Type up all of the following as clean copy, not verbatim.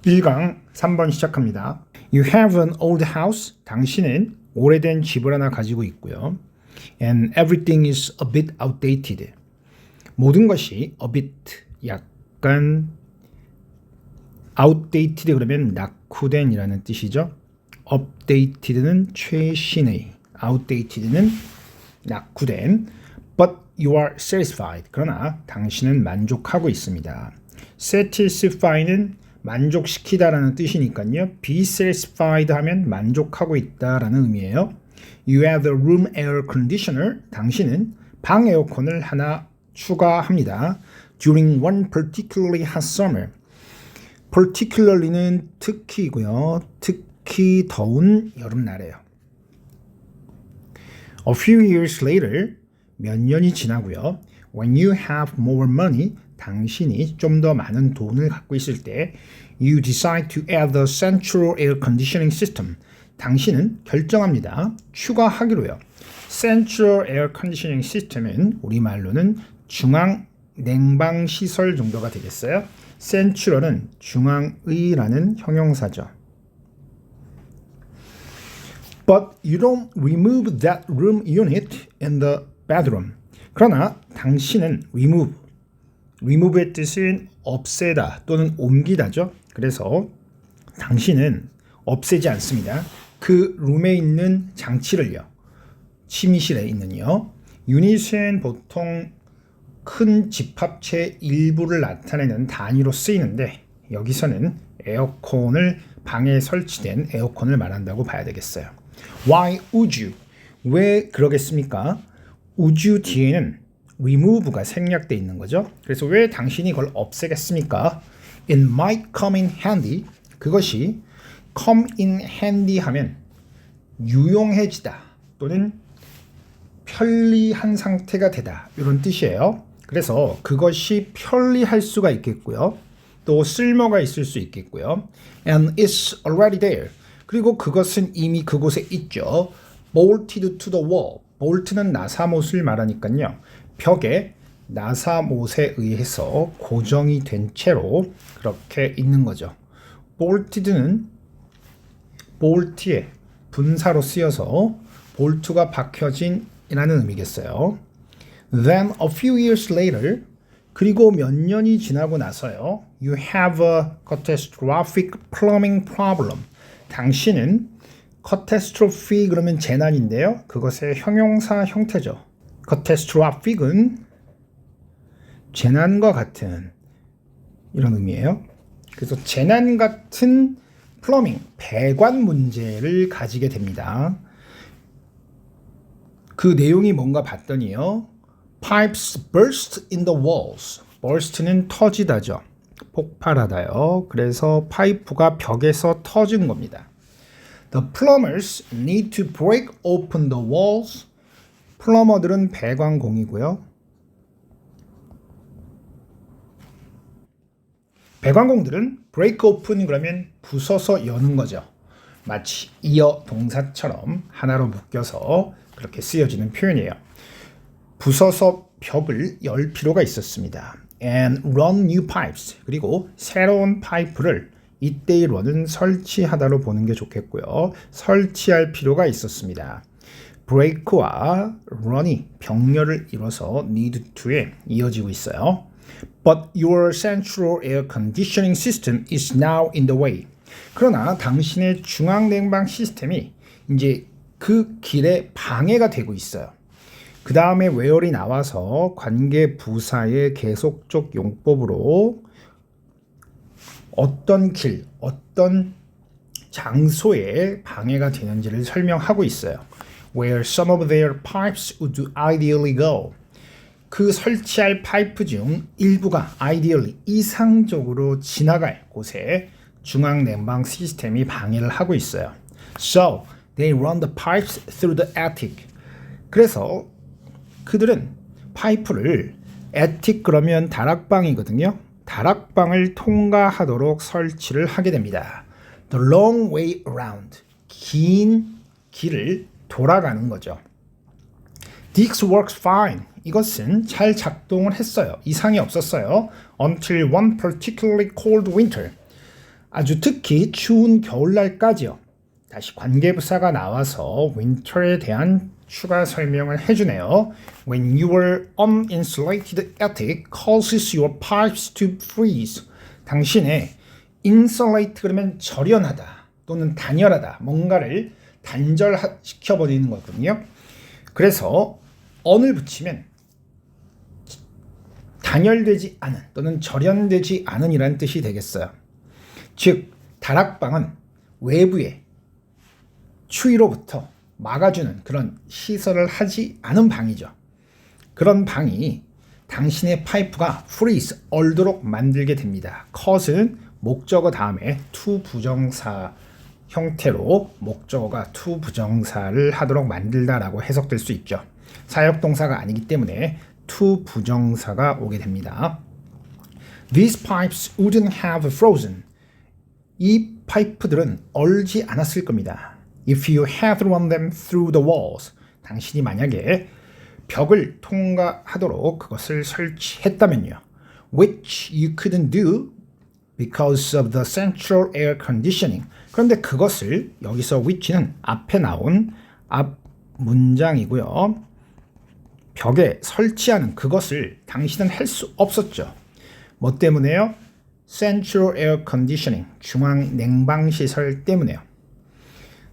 1강 3번 시작합니다. You have an old house. 당신은 오래된 집을 하나 가지고 있고요. And everything is a bit outdated. 모든 것이 a bit, 약간 outdated 그러면 낙후된이라는 뜻이죠. updated는 최신의, outdated는 낙후된. But you are satisfied. 그러나 당신은 만족하고 있습니다. satisfy는 만족시키다라는 뜻이니까요. be satisfied 하면 만족하고 있다라는 의미예요. You have a room air conditioner. 당신은 방 에어컨을 하나 추가합니다. During one particularly hot summer. particularly는 특히고요. 특히 더운 여름날에요. A few years later. 몇 년이 지나고요. When you have more money. 당신이 좀 더 많은 돈을 갖고 있을 때 You decide to add the central air conditioning system. 당신은 결정합니다. 추가하기로요. Central air conditioning system은 우리말로는 중앙 냉방 시설 정도가 되겠어요. Central은 중앙의라는 형용사죠. But you don't remove that room unit in the bedroom. 그러나 당신은 remove의 뜻은 없애다 또는 옮기다죠. 그래서 당신은 없애지 않습니다. 그 룸에 있는 장치를요. 침실에 있는요. 유닛은 보통 큰 집합체 일부를 나타내는 단위로 쓰이는데 여기서는 에어컨을 방에 설치된 에어컨을 말한다고 봐야 되겠어요. Why would you? 왜 그러겠습니까? would you 뒤에는 remove가 생략되어 있는 거죠. 그래서 왜 당신이 그걸 없애겠습니까? It might come in handy. 그것이 come in handy 하면 유용해지다 또는 편리한 상태가 되다 이런 뜻이에요. 그래서 그것이 편리할 수가 있겠고요. 또 쓸모가 있을 수 있겠고요. And it's already there. 그리고 그것은 이미 그곳에 있죠. Bolted to the wall. 볼트는 나사못을 말하니까요. 벽에 나사못에 의해서 고정이 된 채로 그렇게 있는 거죠. bolted는 볼트의 분사로 쓰여서 볼트가 박혀진 이라는 의미겠어요. Then a few years later, 그리고 몇 년이 지나고 나서요. You have a catastrophic plumbing problem. 당신은 catastrophe 그러면 재난인데요. 그것의 형용사 형태죠. catastrophic은 재난과 같은 이런 의미예요. 그래서 재난 같은 플러밍, 배관 문제를 가지게 됩니다. 그 내용이 뭔가 봤더니요. Pipes burst in the walls. burst는 터지다죠. 폭발하다요. 그래서 파이프가 벽에서 터진 겁니다. The plumbers need to break open the walls. 플러머들은 배관공이고요. 배관공들은 break open 그러면 부숴서 여는 거죠. 마치 이어 동사처럼 하나로 묶여서 그렇게 쓰여지는 표현이에요. 부숴서 벽을 열 필요가 있었습니다. And run new pipes. 그리고 새로운 파이프를 이때의 run은 설치하다로 보는 게 좋겠고요. 설치할 필요가 있었습니다. break와 run이 병렬을 이뤄서 need to에 이어지고 있어요. But your central air conditioning system is now in the way. 그러나 당신의 중앙 냉방 시스템이 이제 그 길에 방해가 되고 있어요. 그 다음에 where이 나와서 관계 부사의 계속적 용법으로 어떤 길, 어떤 장소에 방해가 되는지를 설명하고 있어요. Where some of their pipes would ideally go. 그 설치할 파이프 중 일부가 ideally, 이상적으로 지나갈 곳에 중앙 냉방 시스템이 방해를 하고 있어요. So, they run the pipes through the attic. 그래서 그들은 파이프를 attic 그러면 다락방이거든요. 다락방을 통과하도록 설치를 하게 됩니다. The long way around. 긴 길을 돌아가는 거죠. This works fine. 이것은 잘 작동을 했어요. 이상이 없었어요. Until one particularly cold winter. 아주 특히 추운 겨울날까지요. 다시 관계부사가 나와서 winter에 대한 추가 설명을 해주네요. When your uninsulated attic causes your pipes to freeze. 당신의 insulate 그러면 절연하다 또는 단열하다 뭔가를 단절시켜버리는 거거든요. 그래서 on을 붙이면 단열되지 않은 또는 절연되지 않은 이란 뜻이 되겠어요. 즉 다락방은 외부에 추위로부터 막아주는 그런 시설을 하지 않은 방이죠. 그런 방이 당신의 파이프가 freeze, 얼도록 만들게 됩니다. cause는 목적어 다음에 to 부정사 형태로 목적어가 to 부정사를 하도록 만들다라고 해석될 수 있죠. 사역동사가 아니기 때문에 to 부정사가 오게 됩니다. These pipes wouldn't have frozen. 이 파이프들은 얼지 않았을 겁니다. If you had run them through the walls. 당신이 만약에 벽을 통과하도록 그것을 설치했다면요. Which you couldn't do because of the central air conditioning. 그런데 그것을 여기서 which는 앞에 나온 앞 문장이고요. 벽에 설치하는 그것을 당신은 할 수 없었죠. 뭐 때문에요? Central Air Conditioning, 중앙 냉방 시설 때문에요.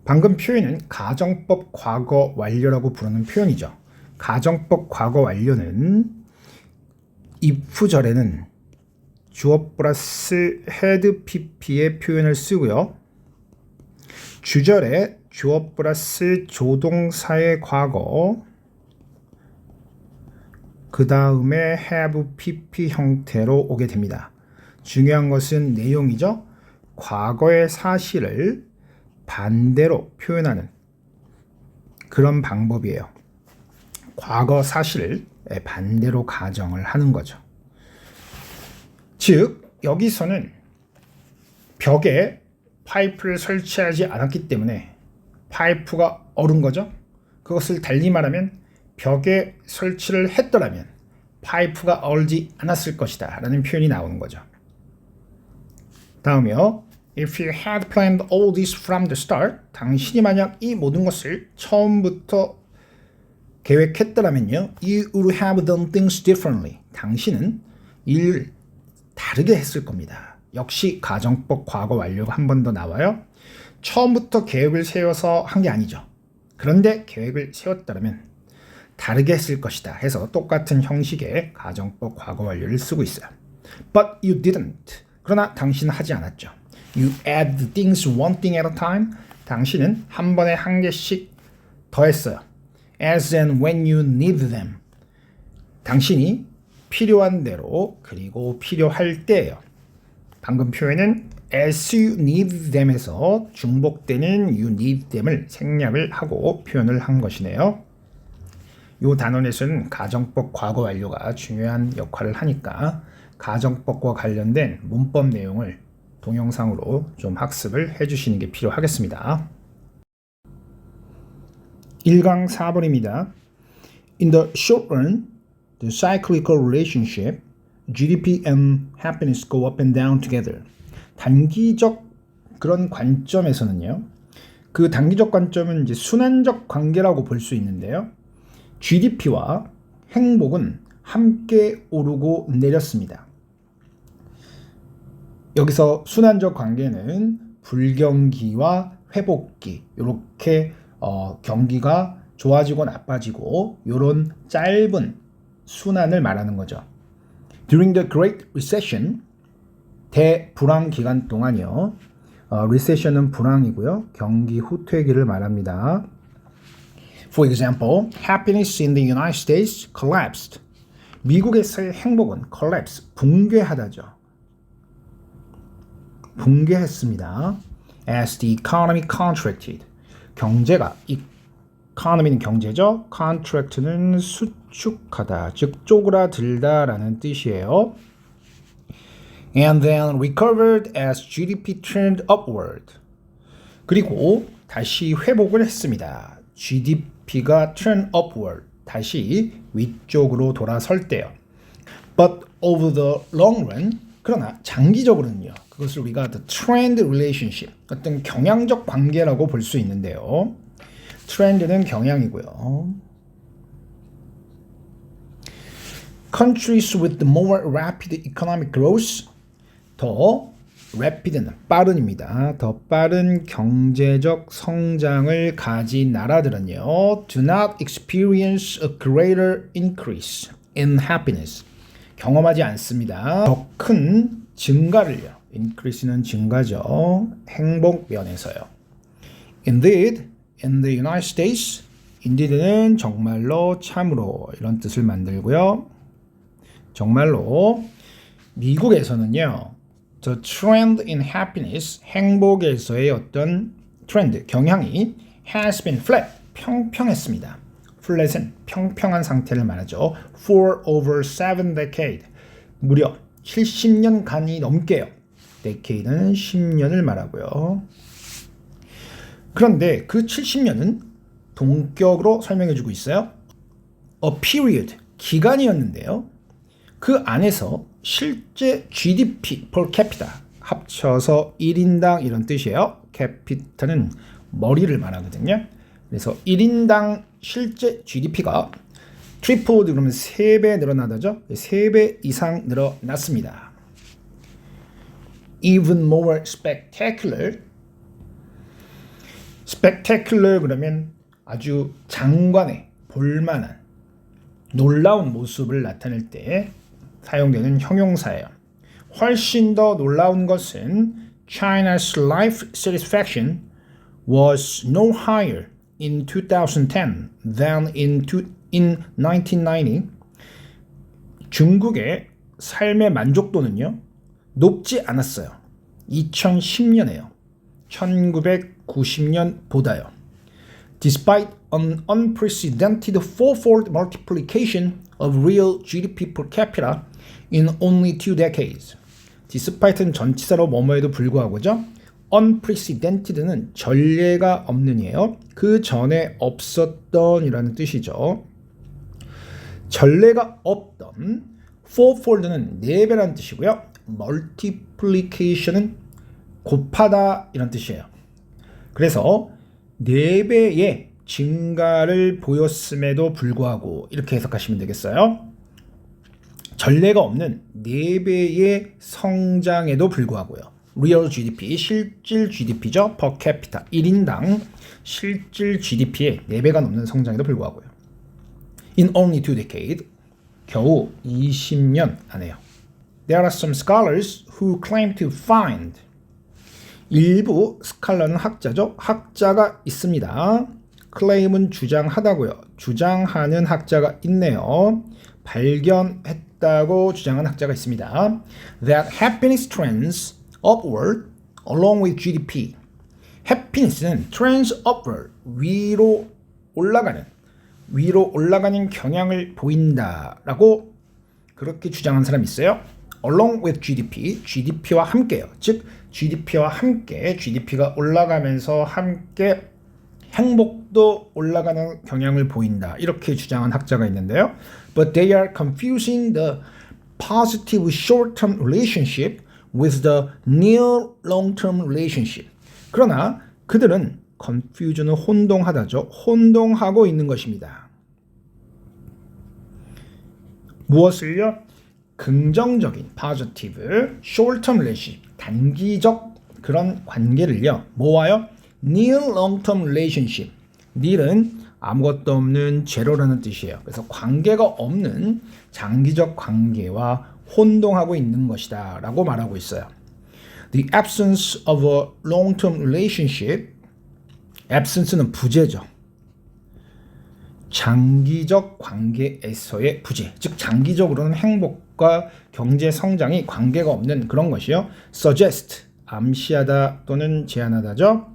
방금 표현은 가정법 과거 완료라고 부르는 표현이죠. 가정법 과거 완료는 if절에는 주어 플러스 had pp의 표현을 쓰고요. 주절에 주어 플러스 조동사의 과거 그 다음에 have pp 형태로 오게 됩니다. 중요한 것은 내용이죠. 과거의 사실을 반대로 표현하는 그런 방법이에요. 과거 사실을 반대로 가정을 하는 거죠. 즉 여기서는 벽에 파이프를 설치하지 않았기 때문에 파이프가 얼은 거죠. 그것을 달리 말하면 벽에 설치를 했더라면 파이프가 얼지 않았을 것이다 라는 표현이 나오는 거죠. 다음이요. If you had planned all this from the start, 당신이 만약 이 모든 것을 처음부터 계획했더라면요. You would have done things differently. 당신은 일을 다르게 했을 겁니다. 역시 가정법 과거 완료가 한 번 더 나와요. 처음부터 계획을 세워서 한 게 아니죠. 그런데 계획을 세웠다면 다르게 했을 것이다 해서 똑같은 형식의 가정법 과거 완료를 쓰고 있어요. But you didn't. 그러나 당신은 하지 않았죠. You add things one thing at a time. 당신은 한 번에 한 개씩 더했어요. As and when you need them. 당신이 필요한 대로 그리고 필요할 때예요. 방금 표현은 as you need them에서 중복되는 you need them을 생략을 하고 표현을 한 것이네요. 이 단원에서는 가정법 과거 완료가 중요한 역할을 하니까 가정법과 관련된 문법 내용을 동영상으로 좀 학습을 해주시는 게 필요하겠습니다. 1강 4번입니다. In the short run, the cyclical relationship, GDP and happiness go up and down together. 단기적 그런 관점에서는요. 그 단기적 관점은 이제 순환적 관계라고 볼 수 있는데요. GDP와 행복은 함께 오르고 내렸습니다. 여기서 순환적 관계는 불경기와 회복기 이렇게 경기가 좋아지고 나빠지고 이런 짧은 순환을 말하는 거죠. During the Great Recession, 대불황 기간 동안이요. Recession은 불황이고요. 경기 후퇴기를 말합니다. For example, happiness in the United States collapsed. 미국에서의 행복은 collapse, 붕괴하다죠. 붕괴했습니다. As the economy contracted. 경제가, economy는 경제죠. contract는 수축하다, 즉 쪼그라들다라는 뜻이에요. And then recovered as GDP turned upward. 그리고 다시 회복을 했습니다. GDP가 turn upward, 다시 위쪽으로 돌아설 때요. But over the long run, 그러나 장기적으로는요. 그것을 우리가 the trend relationship, 어떤 경향적 관계라고 볼 수 있는데요. 트렌드는 경향이고요. Countries with the more rapid economic growth, 더 rapid는 빠른입니다. 더 빠른 경제적 성장을 가진 나라들은요, do not experience a greater increase in happiness. 경험하지 않습니다. 더 큰 증가를요. increase는 증가죠. 행복 면에서요. Indeed, in the United States, indeed는 정말로 참으로 이런 뜻을 만들고요. 정말로 미국에서는요. The trend in happiness, 행복에서의 어떤 트렌드, 경향이 has been flat, 평평했습니다. flat은 평평한 상태를 말하죠. For over 7 decades, 무려 70년간이 넘게요. decade는 10년을 말하고요. 그런데 그 70년은 동격으로 설명해주고 있어요. A period, 기간이었는데요. 그 안에서 실제 GDP per capita 합쳐서 1인당 이런 뜻이에요. capita는 머리를 말하거든요. 그래서 1인당 실제 GDP가 tripled 그러면 3배 늘어나다죠. 3배 이상 늘어났습니다. Even more spectacular. spectacular 그러면 아주 장관의 볼만한 놀라운 모습을 나타낼 때 사용되는 형용사예요. 훨씬 더 놀라운 것은 China's life satisfaction was no higher in 2010 than in 1990. 중국의 삶의 만족도는요, 높지 않았어요. 2010년에요. 1990년보다요. Despite an unprecedented fourfold multiplication of real GDP per capita in only 2 decades. Despite는 전치사로 뭐뭐에도 불구하고죠. unprecedented는 전례가 없는이에요. 그 전에 없었던 이라는 뜻이죠. 전례가 없던 fourfold는 4배라는 뜻이고요. multiplication은 곱하다 이런 뜻이에요. 그래서 4배의 증가를 보였음에도 불구하고 이렇게 해석하시면 되겠어요. 전례가 없는 4배의 성장에도 불구하고요. Real GDP, 실질 GDP죠. per capita, 1인당 실질 GDP의 4배가 넘는 성장에도 불구하고요. In only 2 decades, 겨우 20년 안에요. There are some scholars who claim to find. 일부 스칼러는 학자죠. 학자가 있습니다. claim은 주장하다고요. 주장하는 학자가 있네요. 발견했다고 주장한 학자가 있습니다. That happiness trends upward along with GDP. happiness는 trends upward, 위로 올라가는 경향을 보인다라고 그렇게 주장한 사람이 있어요. along with GDP, GDP와 함께요. 즉 GDP와 함께 GDP가 올라가면서 함께 행복도 올라가는 경향을 보인다. 이렇게 주장한 학자가 있는데요. But they are confusing the positive short-term relationship with the near long-term relationship. 그러나 그들은 confusion은 혼동하다죠. 혼동하고 있는 것입니다. 무엇을요? 긍정적인 positive short-term relationship, 단기적 그런 관계를요. 뭐와요? near long-term relationship. near은 아무것도 없는 제로라는 뜻이에요. 그래서 관계가 없는 장기적 관계와 혼동하고 있는 것이다 라고 말하고 있어요. The absence of a long-term relationship. absence는 부재죠. 장기적 관계에서의 부재. 즉 장기적으로는 행복과 경제 성장이 관계가 없는 그런 것이요. suggest, 암시하다 또는 제안하다죠.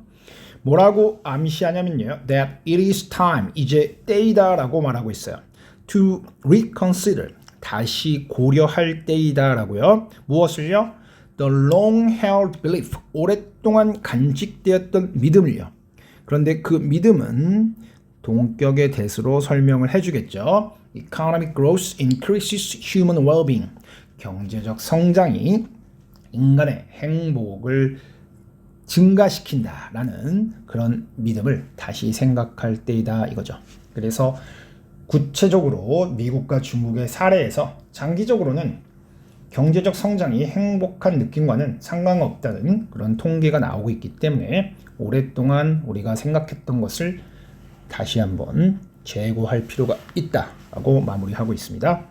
뭐라고 암시하냐면요. That it is time, 이제 때이다 라고 말하고 있어요. To reconsider, 다시 고려할 때이다 라고요. 무엇을요? The long-held belief, 오랫동안 간직되었던 믿음을요. 그런데 그 믿음은 동격의 대수로 설명을 해주겠죠. Economic growth increases human well-being. 경제적 성장이 인간의 행복을 증가시킨다라는 그런 믿음을 다시 생각할 때이다 이거죠. 그래서 구체적으로 미국과 중국의 사례에서 장기적으로는 경제적 성장이 행복한 느낌과는 상관없다는 그런 통계가 나오고 있기 때문에 오랫동안 우리가 생각했던 것을 다시 한번 재고할 필요가 있다라고 마무리하고 있습니다.